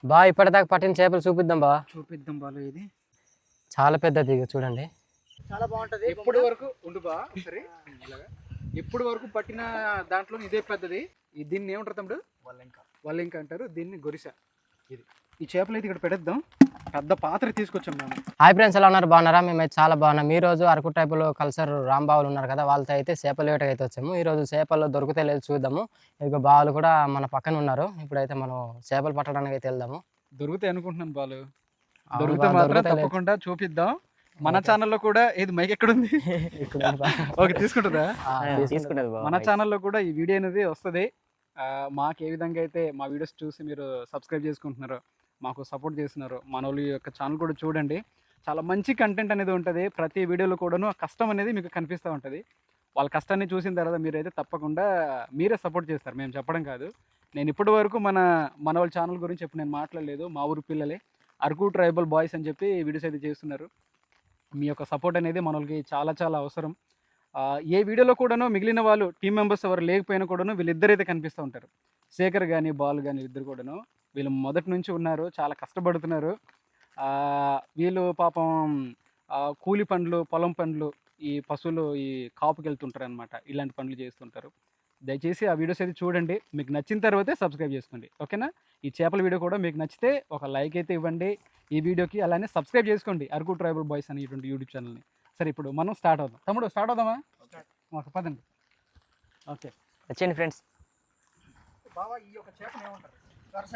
బా ఇప్పటిదాకా పట్టిన చేపలు చూపిద్దాం బా. చూపిద్దాం బాలు. ఇది చాలా పెద్దది చూడండి. చాలా బాగుంటది. ఎప్పటి వరకు ఉండు బా సరే. ఇలాగా ఎప్పటి వరకు పట్టిన దాంట్లో ఇదే పెద్దది. దీన్ని ఏమంటారు తమ్ముడు? వల్లింక అంటారు. దీన్ని గొరిస. ఇది ఈ చేపలు అయితే ఇక్కడ పెడద్దాం. పెద్ద పాత్ర తీసుకొచ్చాం మేము. హాయ్ ఫ్రెండ్స్, ఎలా ఉన్నారు? బాగున్నారా? మేమైతే చాలా బాగున్నాం. ఈ రోజు అరకు టైపులో కల్చర్ రాంబావులు ఉన్నారు కదా, వాళ్ళతో అయితే చేపలు వేటకి అయితే వచ్చాము. ఈ రోజు చేపలు దొరికితే లేదు చూద్దాము. ఇక బావులు కూడా మన పక్కన ఉన్నారు. ఇప్పుడైతే మనం చేపలు పట్టడానికి అయితే వెళ్దాము. దొరుకుతాయి అనుకుంటున్నాను బాలు. దొరికితే మాత్రం తప్పకుండా చూపిద్దాం. మన ఛానల్లో కూడా ఏది మైక్ ఎక్కడుంది? ఓకే, తీసుకుంటుందా? మన ఛానల్లో కూడా ఈ వీడియో అనేది వస్తుంది. మాకు ఏ విధంగా అయితే మా వీడియోస్ చూసి మీరు సబ్స్క్రైబ్ చేసుకుంటున్నారో, మాకు సపోర్ట్ చేస్తున్నారు, మన వాళ్ళ యొక్క ఛానల్ కూడా చూడండి. చాలా మంచి కంటెంట్ అనేది ఉంటుంది. ప్రతి వీడియోలో కూడాను కష్టం అనేది మీకు కనిపిస్తూ ఉంటుంది. వాళ్ళ కష్టాన్ని చూసిన తర్వాత మీరైతే తప్పకుండా మీరే సపోర్ట్ చేస్తారు, మేము చెప్పడం కాదు. నేను ఇప్పటి వరకు మన వాళ్ళ ఛానల్ గురించి ఎప్పుడు నేను మాట్లాడలేదు. మా ఊరు పిల్లలే అరకు ట్రైబల్ బాయ్స్ అని చెప్పి వీడియోస్ అయితే చేస్తున్నారు. మీ యొక్క సపోర్ట్ అనేది మన వాళ్ళకి చాలా చాలా అవసరం. ఏ వీడియోలో కూడాను మిగిలిన వాళ్ళు టీం మెంబర్స్ ఎవరు లేకపోయినా కూడాను వీళ్ళిద్దరైతే కనిపిస్తూ ఉంటారు. శేఖర్ కానీ బాలు కానీ ఇద్దరు కూడాను వీళ్ళు మొదటి నుంచి ఉన్నారు, చాలా కష్టపడుతున్నారు. వీళ్ళు పాపం కూలి పనులు, పొలం పనులు, ఈ పశువులు ఈ కాపుకి వెళ్తుంటారు అనమాట. ఇలాంటి పనులు చేస్తుంటారు. దయచేసి ఆ వీడియోస్ అయితే చూడండి. మీకు నచ్చిన తర్వాతే సబ్స్క్రైబ్ చేసుకోండి, ఓకేనా? ఈ చేపల వీడియో కూడా మీకు నచ్చితే ఒక లైక్ అయితే ఇవ్వండి ఈ వీడియోకి. అలానే సబ్స్క్రైబ్ చేసుకోండి అరకు ట్రైబల్ బాయ్స్ అనేటువంటి యూట్యూబ్ ఛానల్ని. సరే, ఇప్పుడు మనం స్టార్ట్ అవుదాం. తమ్ముడు స్టార్ట్ అవుదామా? ఓకే, పదండి. ఓకే, వచ్చేయండి ఫ్రెండ్స్. బావా, ఈ యొక్క చేపను ఏమంటారు? గొరస.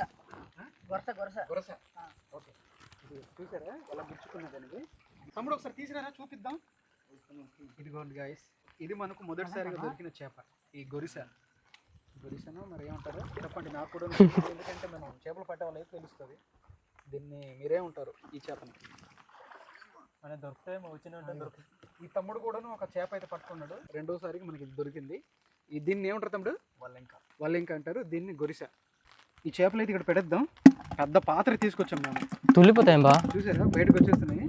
గొరస గొరస గొరస. ఓకే, ఇది చూసారా ఎలా గుచ్చుకున్నది అనేది? తమ్ముడు ఒకసారి తీసినారా, చూపిద్దాం. ఇదిగోండి గాయస్, ఇది మనకు మొదటిసారిగా దొరికిన చేప, ఈ గొరిస. గొరిసను మరి ఏమంటారు చెప్పండి, నాకు కూడా ఎందుకంటే మనం చేపలు పట్టే వాళ్ళకి తెలుస్తుంది. దీన్ని మీరేమంటారు ఈ చేపని? మన దొరికితే వచ్చిన ఈ తమ్ముడు కూడాను ఒక చేప అయితే పట్టుకున్నాడు. రెండోసారికి మనకి ఇది దొరికింది. దీన్ని ఏమంటారు తమ్ముడు? వల్లింక అంటారు. దీన్ని గొరిస. ఈ చేపలు అయితే ఇక్కడ పెడద్దాం. పెద్ద పాత్ర తీసుకొచ్చాం మేము. తుల్లిపోతాయి బా. చూసారా బయటకు వచ్చేస్తున్నాయి.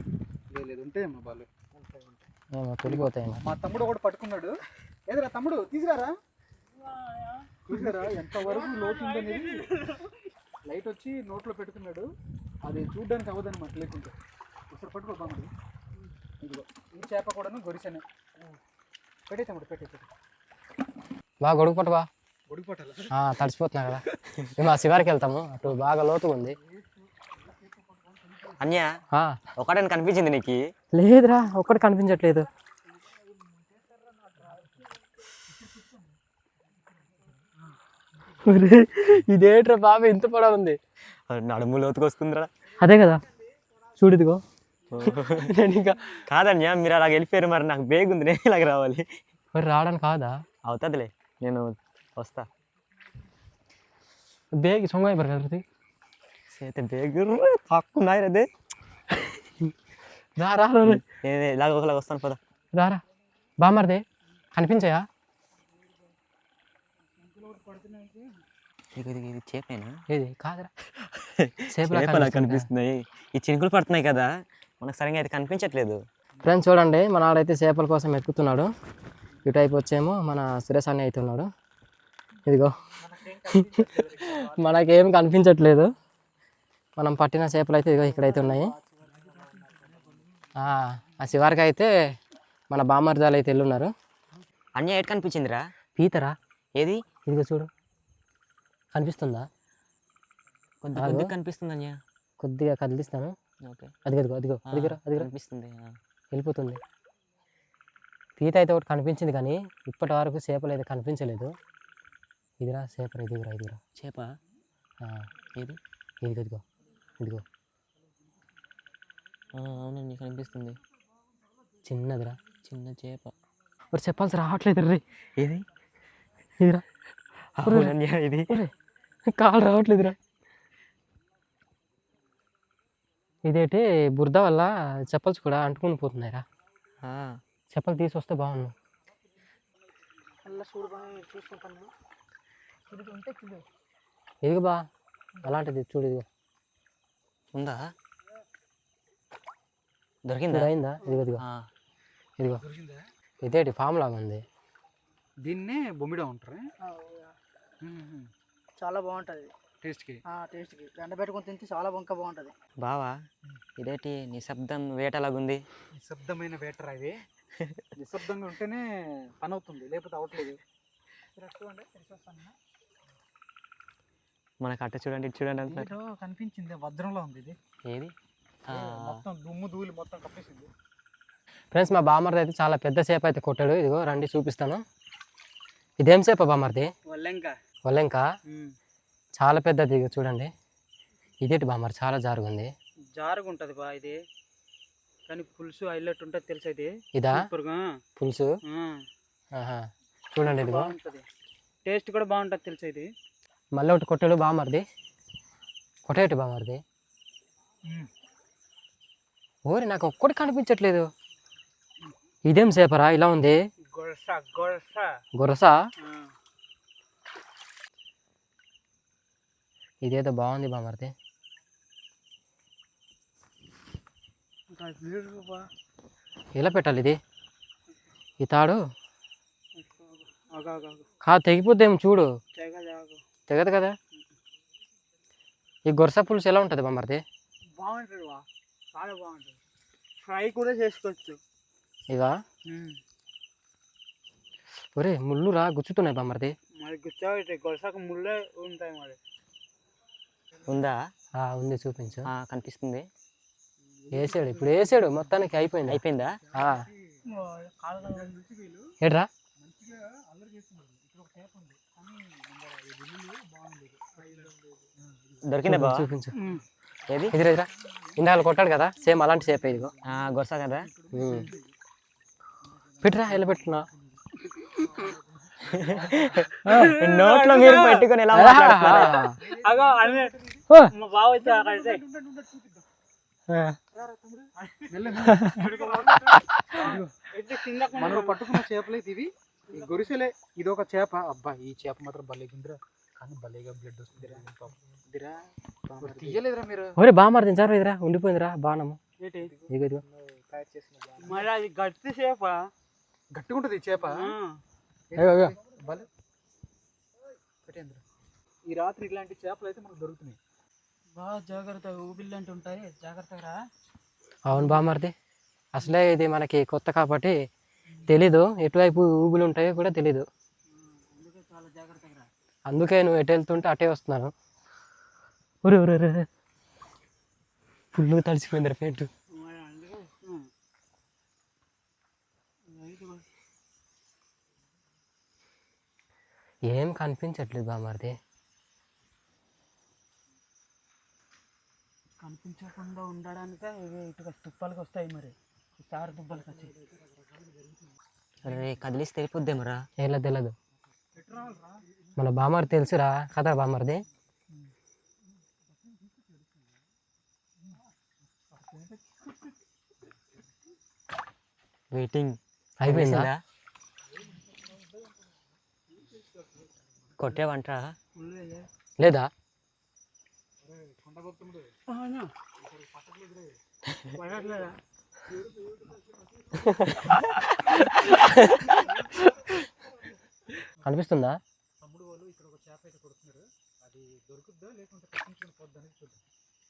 లేదు ఉంటాయమ్మా బాలు, తుల్లిపోతాయి. మా తమ్ముడు ఒకటి పట్టుకున్నాడు. ఏదరా తమ్ముడు, తీసుకురారా. చూసారా ఎంతవరకు లోతు ఉందనేది. లైట్ వచ్చి నోట్లో పెట్టుకున్నాడు. అది చూడడానికి అవ్వదన్నమాట లేకుంటే. ఒకసారి పట్టుకో తమ్ముడు. ఇదిగో ఈ చేప కూడాను గొరిసనే. పెట్టే తమ్ముడు, పెట్టే. బాగా గొడుగు పట్టు బా. గొడుగు పట్టాలి, తడిసిపోతున్నా కదా. మేము ఆ శివారికి వెళ్తాము, అటు బాగా లోతుగా ఉంది. అన్య ఒకటని కనిపించింది నీకు? లేదురా, ఒక్కటి కనిపించట్లేదు. ఇదేట్రా బాబు, ఇంత పొడవు ఉంది. నడుము లోతుకు వస్తుందిరా. అదే కదా, చూడిదిగో. ఇంకా కాదన్య, మీరు అలాగ వెళ్ళిపోయారు. మరి నాకు బేగ్ ఉంది, నేను ఇలాగ రావాలి. మరి రావడానికి కాదా? అవుతుందిలే, నేను వస్తా. బేగ్ సొంగ అయిపోరు కదా. చేతి బేగ్ తక్కున్నాయి అదే. రా ఇలాగ ఒకలాగా వస్తాను పద. రారా బామర్దే, కనిపించాయా? ఇది చేపేనా? ఏది కాదురా, చేపలా కనిపిస్తున్నాయి. ఈ చినుకులు పడుతున్నాయి కదా, మనకు సరిగ్గా అయితే కనిపించట్లేదు. ఫ్రెండ్స్ చూడండి, మన ఆడైతే చేపల కోసం ఎక్కుతున్నాడు. ఇటువైపు వచ్చేమో మన సురేష్ అన్న అయితే ఉన్నాడు. ఇదిగో మనకేం కనిపించట్లేదు. మనం పట్టిన చేపలు అయితే ఇదిగో ఇక్కడైతే ఉన్నాయి. ఆ శివారికి అయితే మన బామర్దాలు అయితే వెళ్ళున్నారు. అన్య ఎటు కనిపించిందిరా? పీతరా. ఏది? ఇదిగో చూడు, కనిపిస్తుందా? కొద్దిగా కనిపిస్తుంది అన్య. కొద్దిగా కదిలిస్తాను. ఓకే, అదిగో కనిపిస్తుంది. వెళ్ళిపోతుంది. పీత అయితే ఒకటి కనిపించింది, కానీ ఇప్పటి వరకు చేపలు అయితే కనిపించలేదు. ఇదిరా చేప, ఇదిగురా చేప. ఏది? ఇదిగో అవునండి, కనిపిస్తుంది. చిన్నదిరా, చిన్న చేప. మరి చెప్పాల్సి రావట్లేదు రే. ఏది? ఇదిరా. ఇది కాలు రావట్లేదురా. ఇదేంటి బురద వల్ల చెప్పల్స్ కూడా అంటుకుని పోతున్నాయిరా. చెప్పలు తీసి వస్తే బాగున్నాను. ఇదిగో బా, అలాంటిది చూడు. ఇదిగో ఉందా? దొరికిందా? అయిందా? ఇదిగో ఇదేంటి ఫామ్ లాగా ఉంది. దీన్నే బొమ్మిడా ఉంటారు. చాలా బాగుంటుంది. టేస్ట్కి. టేస్ట్కి ఎండబెట్టుకొని తింటే చాలా బాగుంటుంది. బావా ఇదేంటి నిశ్శబ్దం వేటలాగుంది? నిశ్శబ్దమైన వేటరా ఇది. నిశ్శబ్దంగా ఉంటేనే పని అవుతుంది, లేకపోతే అవట్లేదు. మనకు అట్ట చూడండి ఇటు చూడండి అంటున్నారు. ఏదో కనిపించింది, వజ్రంలో ఉంది ఇది. ఏది? మొత్తం దుమ్ము ధూళి మొత్తం కప్పేసింది. ఫ్రెండ్స్ మా బామర్ది అయితే చాలా పెద్ద చేప అయితే కొట్టాడు. ఇదిగో రండి చూపిస్తాను. ఇదేం చేప బామర్ది? వల్లెంక. చాలా పెద్దది, ఇదిగో చూడండి. ఇదేంటి బామర్ చాలా జారుగుంది. జారుగుంటది బా ఇది, కానీ పులుసు హైలైట్ ఉంటుంది తెలుసా ఇది. ఇదా సూపర్గా పులుసు? చూడండి ఇదిగో, బాగుంటుంది, టేస్ట్ కూడా బాగుంటుంది తెలుసా ఇది. మళ్ళీ ఒకటి కొట్టాడు బామర్ది. కొట్టేటి బామర్ది. ఓరి నాకు ఒక్కటి కనిపించట్లేదు. ఇదేం చేపరా ఇలా ఉంది? గొరస. ఇదేదో బాగుంది బామర్ది. ఎలా పెట్టాలి ఇది? ఈ తాడు కాదు, తెగిపోద్దేమో చూడు. తెగదు కదా. ఈ గొరస పులుసు ఎలా ఉంటుంది బామర్ది? బాగుంటుంది బా, చాలా బాగుంటుంది. ఫ్రై కూడా చేసుకోవచ్చు. ఇవా? ఒరే ముళ్ళు రా గుచ్చుతున్నాయి బామర్ది. మరి గుచ్చాయి, గొలసాకు ముళ్ళే ఉంటాయి మరి. ఉందా? ఉంది, చూపించు. కనిపిస్తుంది. వేసాడు, ఇప్పుడు వేసాడు, మొత్తానికి అయిపోయింది. అయిపోయిందా? ఏడ్రా దొరికిందా బావ? చూపించు. ఏది? ఎదురెదురా ఇందాక కొట్టాడు కదా, సేమ్ అలాంటి చేప ఇదిగో. గొరస కదా. పెట్టరా, ఎలా పెట్టున్నా? నోట్లో మీరు పెట్టుకొని ఎలా మాట్లాడుతున్నారు? మా బావ వచ్చి మనం పట్టుకున్న చేపలే ఇవి, ఈ గొరిసెలే. ఇది ఒక చేప. అబ్బా ఈ చేప మాత్రం భలే గుందిరా, కానీ భలేగా బ్లడ్ వస్తుందిరా. తీయలేదురా మీరు? ఒరే బామర్ది సార్, ఇదిరా ఉండిపోయిందిరా బాణము. ఇదిగో మరి అది గట్టి చేప, గట్టిగా ఉంటుంది ఈ చేప. ఈ రాత్రి ఇట్లాంటి చేపలు అయితే మనకు దొరుకుతున్నాయి. బాగా జాగ్రత్తగా ఊబిళ్ళు అంటూ ఉంటాయి, జాగ్రత్తగా. అవును బామర్ది, అసలే ఇది మనకి కొత్త కాబట్టి తెలీదు, ఎటువైపు ఊబులు ఉంటాయో కూడా తెలీదు. అందుకే నువ్వు ఎటు వెళ్తుంటే అటే వస్తున్నాను. ఒరే ఒరే ఒరే, ఫుల్గా తడిసిపోయిందిరా పెయింట్. ఏం కనిపించట్లేదు బామర్ది. కనిపించకుండా ఉండడానికే ఇవి ఇటుగా తుప్పలకి వస్తాయి మరి, సారు తుప్పలకి వచ్చి. అరే కదిలిసి తెలిపోద్దేమరా? ఎలా తెలియదు, మన బామర్ది తెలుసురా కదా బామర్ది. వెయిటింగ్ అయిపోయిందా? కొట్టేవంటరా లేదా? కనిపిస్తుందా? తమ్ముడు వాళ్ళు ఇక్కడ ఒక చేప అయితే కొడుతున్నారు, అది దొరుకుద్దా లేకుంటే తప్పించుకొని పోద్దా అనేది చూద్దాం.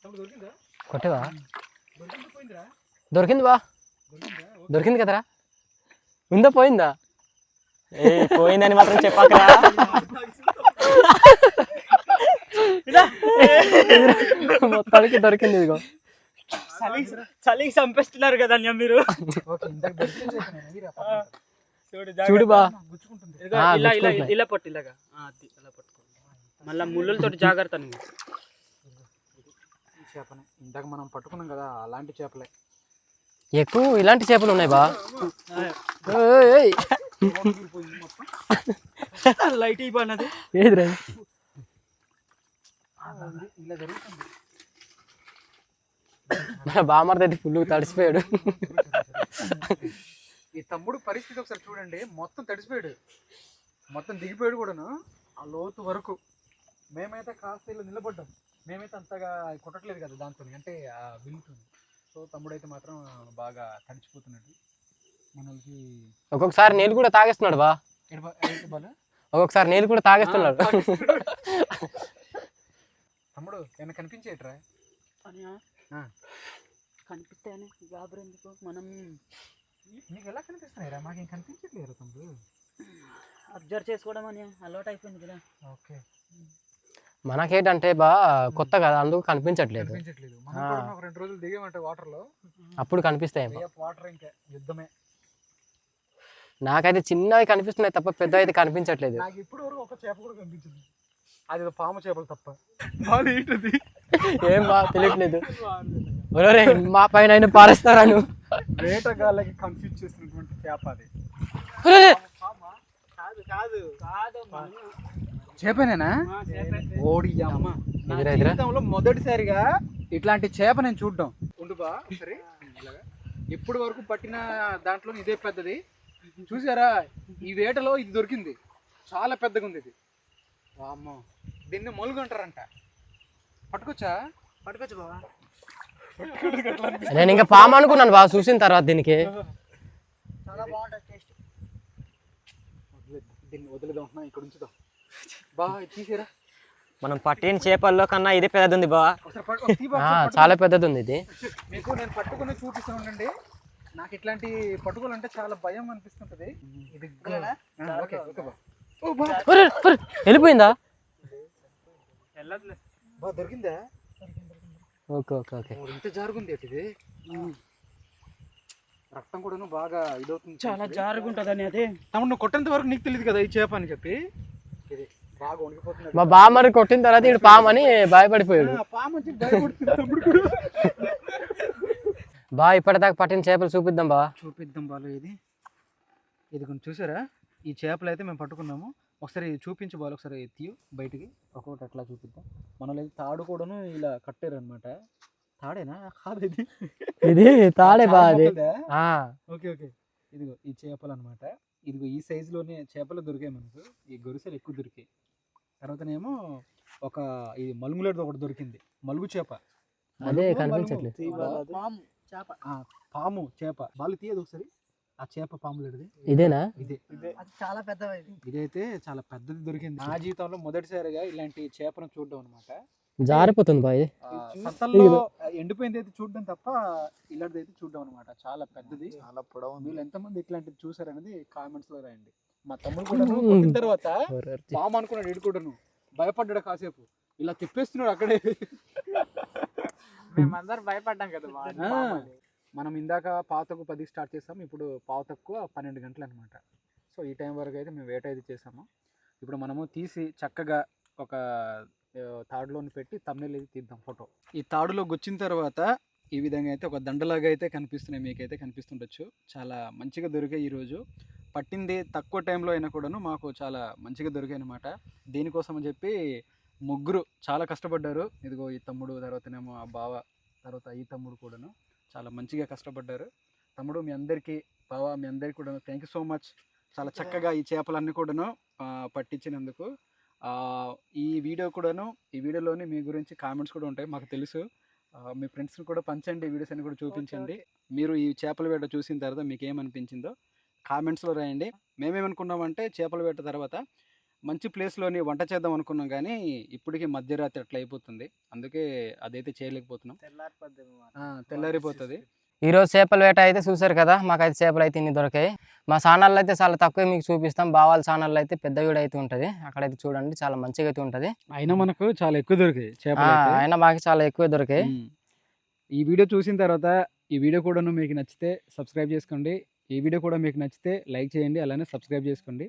తమ్ముడు దొరికిందా? కొట్టేవా? దొరికిందా పోయిందిరా? దొరికింది బా, దొరికింది కదరా. ఉందా పోయిందా? పోయిందని మాత్రం చెప్పాకరా. మొత్తానికి దొరికింది. ఇదిగో చలికి చంపేస్తున్నారు కదా మీరు. చూడు బా, ఇలా పట్టు, ఇలాగా ఇలా పట్టుకో. మళ్ళీ ముళ్ళతో జాగ్రత్త. చేపనే ఇందాక మనం పట్టుకున్నాం కదా, అలాంటి చేపలే. ఎక్కువ ఇలాంటి చేపలు ఉన్నాయి బా. లైట్ అయిపోయినది. ఏదిరా ఇలా జరుగుతుంది. మన బామర్ది అయితే ఫుల్ తడిసిపోయాడు. ఈ తమ్ముడు పరిస్థితి ఒకసారి చూడండి, మొత్తం తడిసిపోయాడు, మొత్తం దిగిపోయాడు కూడాను ఆ లోతు వరకు. మేమైతే కాస్త ఇలా నిలబడ్డాం, మేమైతే అంతగా కొట్టట్లేదు కదా దాంతో, అంటే ఆ విల్లుతుంది. సో తమ్ముడైతే మాత్రం బాగా తడిచిపోతున్నాడు. మనకి ఒక్కొక్కసారి నీళ్ళు కూడా తాగేస్తున్నాడు బా. ఒక్కొక్కసారి నీళ్ళు కూడా తాగేస్తున్నాడు. తమ్ముడు ఏమైనా కనిపించేట్రా? అని ఆ. కనిపిస్తాయని గాబరెందుకు మనం నీకు ఎలా కనిపిస్తున్నాయిరా? మాకేం కనిపించట్లేదు తమ్ముడు. అబ్జర్వ్ చేసుకోవడం అని అలవాటు అయిపోయింది కదా. ఓకే, మనకేంటంటే బా కొత్త కదా, అందుకు కనిపించట్లేదు. కనిపించట్లేదు. మనం కూడా ఒక 2 రోజులు దిగామంటే వాటర్లో, అప్పుడు కనిపిస్తాయి. వాటర్ ఇంకా యుద్ధమే. నాకైతే చిన్నవి కనిపిస్తున్నాయి తప్ప పెద్ద అయితే కనిపించట్లేదు. నాకు ఇప్పుడు వరకు ఒక చేప కూడా కనిపించింది, అది పాము చేపలు తప్ప. బాగా ఏంటది? ఏం బాగా తెలియట్లేదు. మా పైన ఆయన పారేస్తాను. వేటగాళ్ళకి కన్ఫ్యూజ్ చేసినటువంటి చేప అది. చేపనేనా? ఓడి అమ్మ, నా జీవితంలో మొదటిసారిగా ఇట్లాంటి చేప నేను చూడడం. ఉండుబా సరే, ఇప్పటి వరకు పట్టిన దాంట్లో ఇదే పెద్దది. చూసారా, ఈ వేటలో ఇది దొరికింది. చాలా పెద్దగా ఉంది ఇది. అమ్మ, దీన్ని మొలుగు అంటారంట. పట్టుకోవచ్చా? పట్టుకోవచ్చు బావా. నేను ఇంకా పాము అనుకున్నాను బాగా చూసిన తర్వాత దీనికి. చాలా బాగుంటుంది టేస్ట్. దీన్ని వదిలేదాం, ఇక్కడ ఉంచుదాం. బాగా తీసేరా. మనం పట్టిన చేపల్లో కన్నా ఇదే పెద్దది ఉంది బావా. చాలా పెద్దది ఉంది ఇది. మీకు నేను పట్టుకుని చూపిస్తూ ఉండండి. నాకు ఇట్లాంటి పట్టుకోవాలంటే చాలా భయం అనిపిస్తుంటది. ఇది ఓకే ఓకే బా. వెళ్ళిపోయిందా? బా దొరికిందా? Okay okay okay. ఇంత జారుగుంది ఇది. రక్తం కూడాను బాగా ఇదవుతుంది. చాలా జారుగుంటుందని అది. తమ్ముడు, నువ్వు కొట్టేంత వరకు నీకు తెలియదు కదా ఈ చేప అని చెప్పి. ఇది బాగా వణికిపోతుంది. మా బామ్మని కొట్టిన తర్వాత ఇటు పాము అని భయపడిపోయాడు. పాము వచ్చి భయపడుతుంది తమ్ముడు కూడా. బా ఇప్పటిదాకా పట్టిన చేపలు చూపిద్దాం బా. చూపిద్దాం బాలు. ఇది కొంచెం చూసారా, ఈ చేపలు అయితే మేము పట్టుకున్నాము. ఒకసారి చూపించు బాలు, ఒకసారి తీయు బయటికి. ఒక్కొక్కటి అట్లా చూపిద్దాం. మనలో తాడు కూడాను ఇలా కట్టారు అనమాట. తాడేనా? కాదు, ఇది తాడే బా. అది ఓకే ఓకే. ఇదిగో ఈ చేపలు అనమాట. ఇదిగో ఈ సైజులోనే చేపలు దొరికాయి మనకు. ఈ గొలుసులు ఎక్కువ దొరికాయి. తర్వాతనేమో ఒక ఇది మలుగులేడు ఒకటి దొరికింది, మలుగు చేప. అదే కనిపించట్లేదు. పాము చేప. పాము చేప. బాలు తీయదు ఒకసారి ఆ చేప, పాములేడుది. ఇదేనా? ఇదే. అది చాలా పెద్దది. ఇదైతే చాలా పెద్దది దొరికింది. నా జీవితంలో మొదటిసారిగా ఇలాంటి చేపను చూడడం అనమాట. జారిపోతుంది బా. ఇది సంతల్లో ఎండిపోయింది అయితే చూడడం తప్ప ఇలాంటిది అయితే చూడడం అనమాట. చాలా పెద్దది, చాలా పొడవు. మీరు ఎంతమంది ఇట్లాంటిది చూసారనేది కామెంట్స్ లో రాయండి. మా తమ్ముడు కూడా కొట్టిన తర్వాత పాము అనుకున్నాడు, ఎడుకోడను భయపడ్డాడు. కాసేపు ఇలా తిప్పేస్తున్నాడు అక్కడే. మేమందరం భయపడ్డాం కదా. మనం ఇందాక పావుతకు 10 స్టార్ట్ చేసాము, ఇప్పుడు పావుతకు 12 గంటలు అనమాట. సో ఈ టైం వరకు అయితే మేము వేట అయితే చేసాము. ఇప్పుడు మనము తీసి చక్కగా ఒక తాడులోని పెట్టి thumbnail అయితే తీద్దాం ఫోటో. ఈ తాడులో గుచ్చిన తర్వాత ఈ విధంగా అయితే ఒక దండలాగా అయితే కనిపిస్తున్నాయి, మీకైతే కనిపిస్తుండొచ్చు. చాలా మంచిగా దొరికాయి ఈరోజు. పట్టింది తక్కువ టైంలో అయినా కూడాను మాకు చాలా మంచిగా దొరికాయి అనమాట. దీనికోసం అని చెప్పి ముగ్గురు చాలా కష్టపడ్డారు. ఇదిగో ఈ తమ్ముడు, తర్వాతనేమో ఆ బావ, తర్వాత ఈ తమ్ముడు కూడాను చాలా మంచిగా కష్టపడ్డారు. తమ్ముడు, మీ అందరికీ, బావ, మీ అందరికీ కూడా థ్యాంక్ యూ సో మచ్. చాలా చక్కగా ఈ చేపలన్నీ కూడాను పట్టించినందుకు. ఈ వీడియోలోని మీ గురించి కామెంట్స్ కూడా ఉంటాయి, మాకు తెలుసు. మీ ఫ్రెండ్స్ని కూడా పంచండి, వీడియోస్ అన్ని కూడా చూపించండి. మీరు ఈ చేపల వేట చూసిన తర్వాత మీకు ఏమనిపించిందో కామెంట్స్లో రాయండి. మేమేమనుకున్నామంటే చేపల వేట తర్వాత మంచి ప్లేస్లోని వంట చేద్దాం అనుకున్నాం, కానీ ఇప్పటికీ మధ్యరాత్రి అట్లా అయిపోతుంది. అందుకే అదైతే చేయలేకపోతున్నాం. తెల్లారిపోతుంది. ఈరోజు చేపల వేట అయితే చూసారు కదా. మాకైతే చేపలు అయితే ఇన్ని దొరికాయి. మా ఛానల్లో అయితే చాలా తక్కువ మీకు చూపిస్తాం. బావాల ఛానల్లో అయితే పెద్ద వీడియో అయితే ఉంటుంది, అక్కడైతే చూడండి, చాలా మంచిగా అయితే ఉంటుంది. అయినా మనకు చాలా ఎక్కువ దొరికాయి చేపలు. అయినా మాకు చాలా ఎక్కువ దొరికాయి. ఈ వీడియో చూసిన తర్వాత ఈ వీడియో కూడా మీకు నచ్చితే సబ్స్క్రైబ్ చేసుకోండి. ఈ వీడియో కూడా మీకు నచ్చితే లైక్ చేయండి, అలానే సబ్స్క్రైబ్ చేసుకోండి.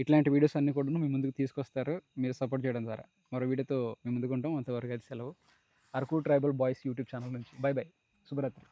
ఇట్లాంటి వీడియోస్ అన్నీ కూడా మీ ముందుకు తీసుకొస్తారు మీరు సపోర్ట్ చేయడం ద్వారా. మరో వీడియోతో మీ ముందుకు ఉంటాం. అంతవరకు అయితే సెలవు. Araku tribal boys YouTube channel నుంచి. Bye bye, శుభరాత్రి.